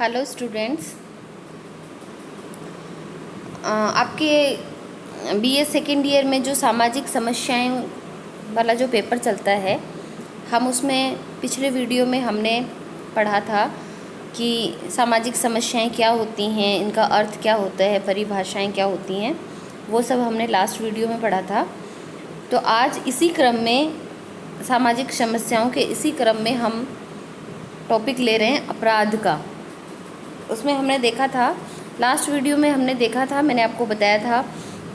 Hello students, आपके BA second year में जो सामाजिक समस्याएं वाला जो पेपर चलता है, हम उसमें पिछले वीडियो में हमने पढ़ा था कि सामाजिक समस्याएं क्या होती हैं, इनका अर्थ क्या होता है, परिभाषाएं क्या होती हैं, वो सब हमने लास्ट वीडियो में पढ़ा था। तो आज इसी क्रम में सामाजिक समस्याओं के इसी क्रम में हम टॉपिक ले रहे हैं अपराध का। उसमें हमने देखा था, लास्ट वीडियो में हमने देखा था, मैंने आपको बताया था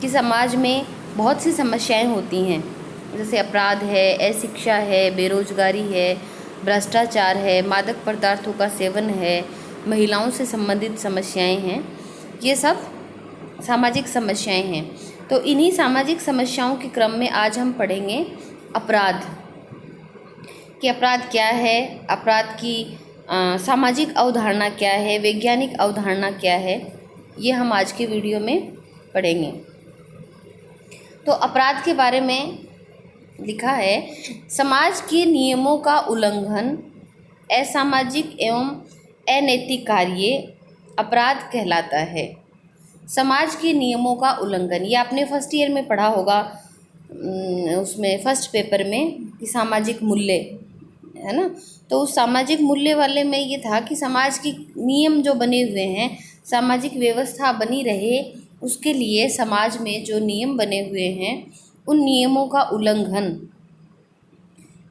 कि समाज में बहुत सी समस्याएं होती हैं, जैसे अपराध है, अशिक्षा है, बेरोजगारी है, भ्रष्टाचार है, मादक पदार्थों का सेवन है, महिलाओं से संबंधित समस्याएं हैं। ये सब सामाजिक समस्याएं हैं। तो इन्हीं सामाजिक समस्याओं के क्रम में आज हम पढ़ेंगे अपराध, कि अपराध क्या है, अपराध की सामाजिक अवधारणा क्या है, वैज्ञानिक अवधारणा क्या है, ये हम आज के वीडियो में पढ़ेंगे। तो अपराध के बारे में लिखा है, समाज के नियमों का उल्लंघन, असामाजिक एवं अनैतिक कार्य अपराध कहलाता है। समाज के नियमों का उल्लंघन, ये आपने फर्स्ट ईयर में पढ़ा होगा, उसमें फर्स्ट पेपर में, कि सामाजिक मूल्य है ना। तो उस सामाजिक मूल्य वाले में ये था कि समाज की नियम जो बने हुए हैं, सामाजिक व्यवस्था बनी रहे, उसके लिए समाज में जो नियम बने हुए हैं उन नियमों का उल्लंघन,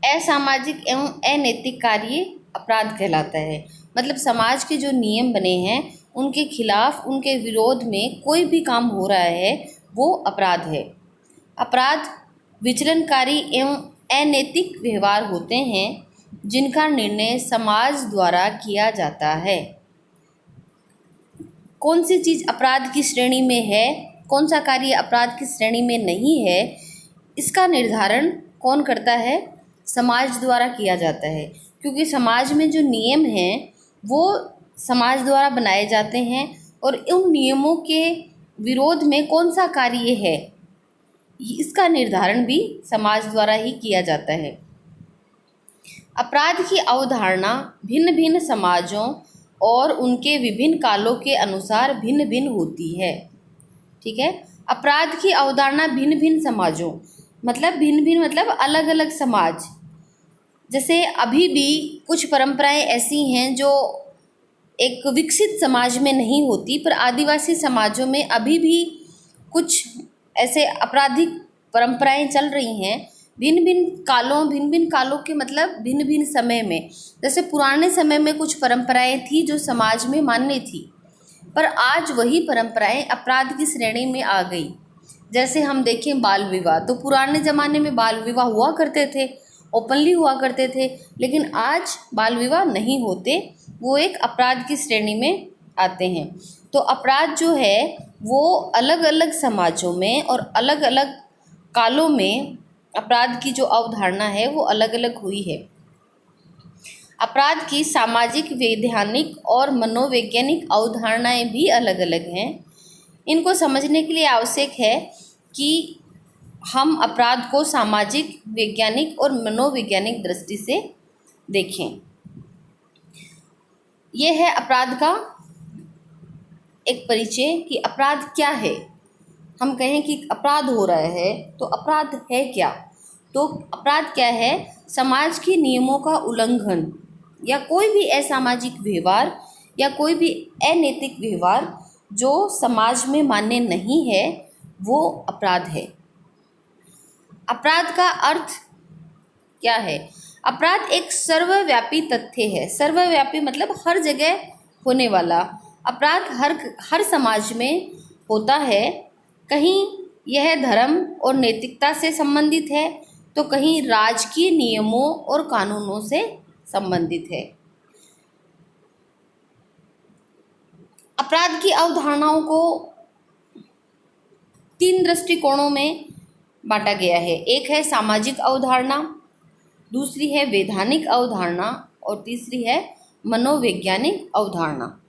असामाजिक एवं अनैतिक कार्य अपराध कहलाता है। मतलब समाज के जो नियम बने हैं उनके खिलाफ, उनके विरोध में कोई भी काम हो रहा है वो अपराध है। अपराध विचलनकारी एवं अनैतिक व्यवहार होते हैं जिनका निर्णय समाज द्वारा किया जाता है। कौन सी चीज़ अपराध की श्रेणी में है, कौन सा कार्य अपराध की श्रेणी में नहीं है, इसका निर्धारण कौन करता है? समाज द्वारा किया जाता है। क्योंकि समाज में जो नियम हैं वो समाज द्वारा बनाए जाते हैं और उन नियमों के विरोध में कौन सा कार्य है, इसका निर्धारण भी समाज द्वारा ही किया जाता है। अपराध की अवधारणा भिन्न भिन्न समाजों और उनके विभिन्न कालों के अनुसार भिन्न भिन्न होती है। ठीक है, अपराध की अवधारणा भिन्न भिन्न समाजों मतलब भिन्न भिन्न मतलब अलग अलग समाज। जैसे अभी भी कुछ परंपराएं ऐसी हैं जो एक विकसित समाज में नहीं होती, पर आदिवासी समाजों में अभी भी कुछ ऐसे आपराधिक परंपराएं चल रही हैं भिन्न भिन्न कालों के मतलब भिन्न भिन्न समय में। जैसे पुराने समय में कुछ परंपराएं थी जो समाज में मान्य थी, पर आज वही परंपराएं अपराध की श्रेणी में आ गई। जैसे हम देखें बाल विवाह, तो पुराने ज़माने में बाल विवाह हुआ करते थे, ओपनली हुआ करते थे, लेकिन आज बाल विवाह नहीं होते, वो एक अपराध की श्रेणी में आते हैं। तो अपराध जो है वो अलग अलग समाजों में और अलग अलग कालों में अपराध की जो अवधारणा है वो अलग अलग हुई है। अपराध की सामाजिक, वैधानिक और मनोवैज्ञानिक अवधारणाएं भी अलग अलग हैं। इनको समझने के लिए आवश्यक है कि हम अपराध को सामाजिक, वैज्ञानिक और मनोवैज्ञानिक दृष्टि से देखें। यह है अपराध का एक परिचय कि अपराध क्या है। हम कहें कि अपराध हो रहा है तो अपराध है क्या? तो अपराध क्या है? समाज के नियमों का उल्लंघन या कोई भी असामाजिक व्यवहार या कोई भी अनैतिक व्यवहार जो समाज में मान्य नहीं है, वो अपराध है। अपराध का अर्थ क्या है? अपराध एक सर्वव्यापी तथ्य है। सर्वव्यापी मतलब हर जगह होने वाला। अपराध हर समाज में होता है। कहीं यह धर्म और नैतिकता से संबंधित है तो कहीं राजकीय नियमों और कानूनों से संबंधित है। अपराध की अवधारणाओं को 3 दृष्टिकोणों में बांटा गया है। एक है सामाजिक अवधारणा, दूसरी है वैधानिक अवधारणा और तीसरी है मनोवैज्ञानिक अवधारणा।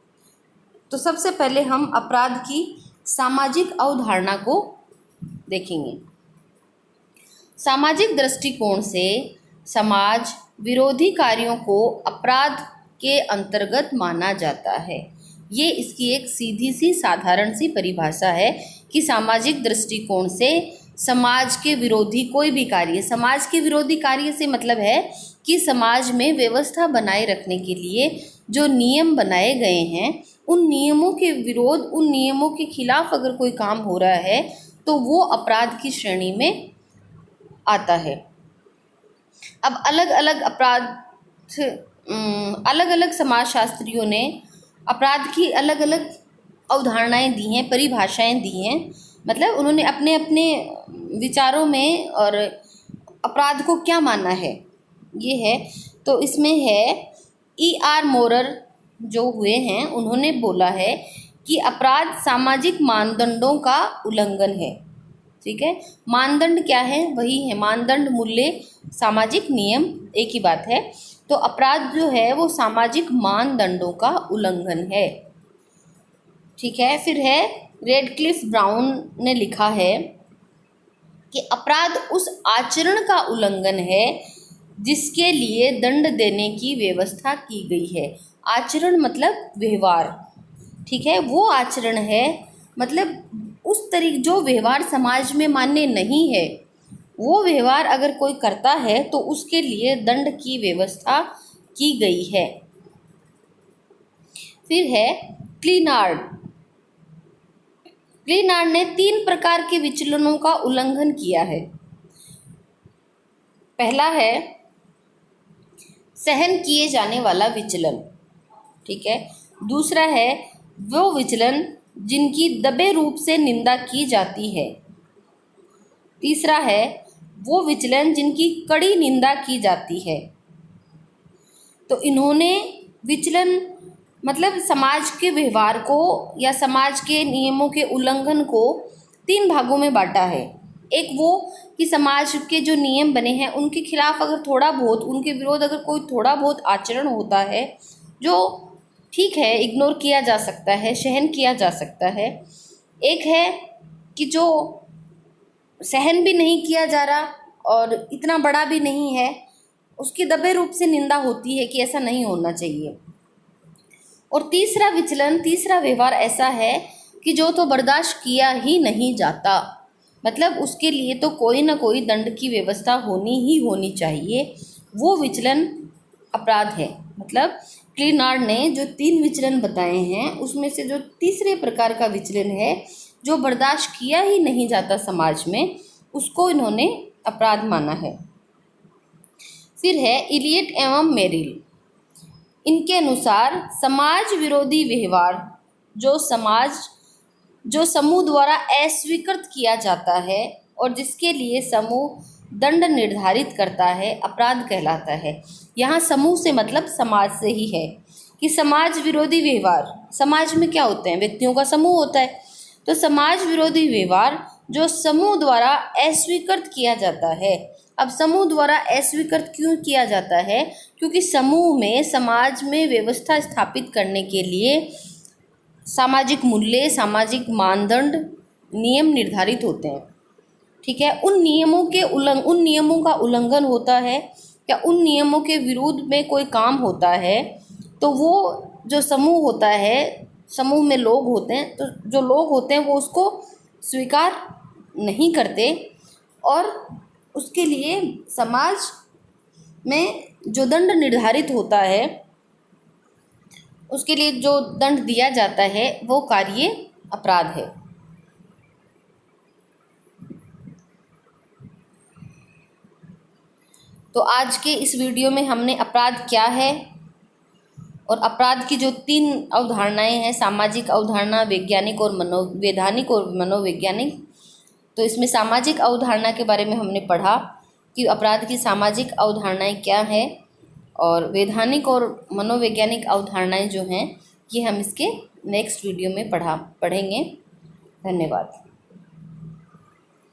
तो सबसे पहले हम अपराध की सामाजिक अवधारणा को देखेंगे। सामाजिक दृष्टिकोण से समाज विरोधी कार्यों को अपराध के अंतर्गत माना जाता है। ये इसकी एक सीधी सी साधारण सी परिभाषा है कि सामाजिक दृष्टिकोण से समाज के विरोधी कोई भी कार्य, समाज के विरोधी कार्य से मतलब है कि समाज में व्यवस्था बनाए रखने के लिए जो नियम बनाए गए हैं उन नियमों के विरोध, उन नियमों के खिलाफ अगर कोई काम हो रहा है तो वो अपराध की श्रेणी में आता है। अब अलग अलग अलग अलग समाजशास्त्रियों ने अपराध की अलग अलग अवधारणाएं दी हैं, परिभाषाएं दी हैं। मतलब उन्होंने अपने अपने विचारों में और अपराध को क्या माना है ये है। तो इसमें है E.R. मोरर जो हुए हैं, उन्होंने बोला है कि अपराध सामाजिक मानदंडों का उल्लंघन है। ठीक है, मानदंड क्या है? वही है मानदंड, मूल्य, सामाजिक नियम, एक ही बात है। तो अपराध जो है वो सामाजिक मानदंडों का उल्लंघन है। ठीक है, फिर है रेडक्लिफ ब्राउन ने लिखा है कि अपराध उस आचरण का उल्लंघन है जिसके लिए दंड देने की व्यवस्था की गई है। आचरण मतलब व्यवहार, ठीक है, वो आचरण है मतलब उस तरीके जो व्यवहार समाज में मान्य नहीं है, वो व्यवहार अगर कोई करता है तो उसके लिए दंड की व्यवस्था की गई है। फिर है क्लीनार्ड। क्लीनार्ड ने 3 प्रकार के विचलनों का उल्लंघन किया है। पहला है सहन किए जाने वाला विचलन, ठीक है। दूसरा है वो विचलन जिनकी दबे रूप से निंदा की जाती है। तीसरा है वो विचलन जिनकी कड़ी निंदा की जाती है। तो इन्होंने विचलन मतलब समाज के व्यवहार को या समाज के नियमों के उल्लंघन को 3 भागों में बांटा है। एक वो कि समाज के जो नियम बने हैं उनके खिलाफ अगर थोड़ा बहुत, उनके विरोध अगर कोई थोड़ा बहुत आचरण होता है जो ठीक है इग्नोर किया जा सकता है, सहन किया जा सकता है। एक है कि जो सहन भी नहीं किया जा रहा और इतना बड़ा भी नहीं है, उसकी दबे रूप से निंदा होती है कि ऐसा नहीं होना चाहिए। और तीसरा विचलन, तीसरा व्यवहार ऐसा है कि जो तो बर्दाश्त किया ही नहीं जाता, मतलब उसके लिए तो कोई ना कोई दंड की व्यवस्था होनी ही होनी चाहिए, वो विचलन अपराध है। मतलब क्लीनार्ड ने जो 3 विचलन बताए हैं उसमें से जो तीसरे प्रकार का विचलन है जो बर्दाश्त किया ही नहीं जाता समाज में, उसको इन्होंने अपराध माना है। फिर है इलियट एवं मेरिल। इनके अनुसार समाज विरोधी व्यवहार जो समूह द्वारा अस्वीकृत किया जाता है और जिसके लिए समूह दंड निर्धारित करता है, अपराध कहलाता है। यहाँ समूह से मतलब समाज से ही है कि समाज विरोधी व्यवहार, समाज में क्या होते हैं, व्यक्तियों का समूह होता है। तो समाज विरोधी व्यवहार जो समूह द्वारा अस्वीकृत किया जाता है। अब समूह द्वारा अस्वीकृत क्यों किया जाता है? क्योंकि समूह में समाज में व्यवस्था स्थापित करने के लिए सामाजिक मूल्य, सामाजिक मानदंड, नियम निर्धारित होते हैं। ठीक है, उन नियमों का उल्लंघन होता है या उन नियमों के विरुद्ध में कोई काम होता है तो वो जो समूह होता है, समूह में लोग होते हैं, तो जो लोग होते हैं वो उसको स्वीकार नहीं करते और उसके लिए समाज में जो दंड निर्धारित होता है, उसके लिए जो दंड दिया जाता है वो कार्य अपराध है। तो आज के इस वीडियो में हमने अपराध क्या है और अपराध की जो 3 अवधारणाएं हैं, सामाजिक अवधारणा, वैज्ञानिक और वैधानिक और मनोवैज्ञानिक, तो इसमें सामाजिक अवधारणा के बारे में हमने पढ़ा कि अपराध की सामाजिक अवधारणाएं क्या हैं और वैधानिक और मनोवैज्ञानिक अवधारणाएं जो हैं ये हम इसके नेक्स्ट वीडियो में पढ़ेंगे। धन्यवाद।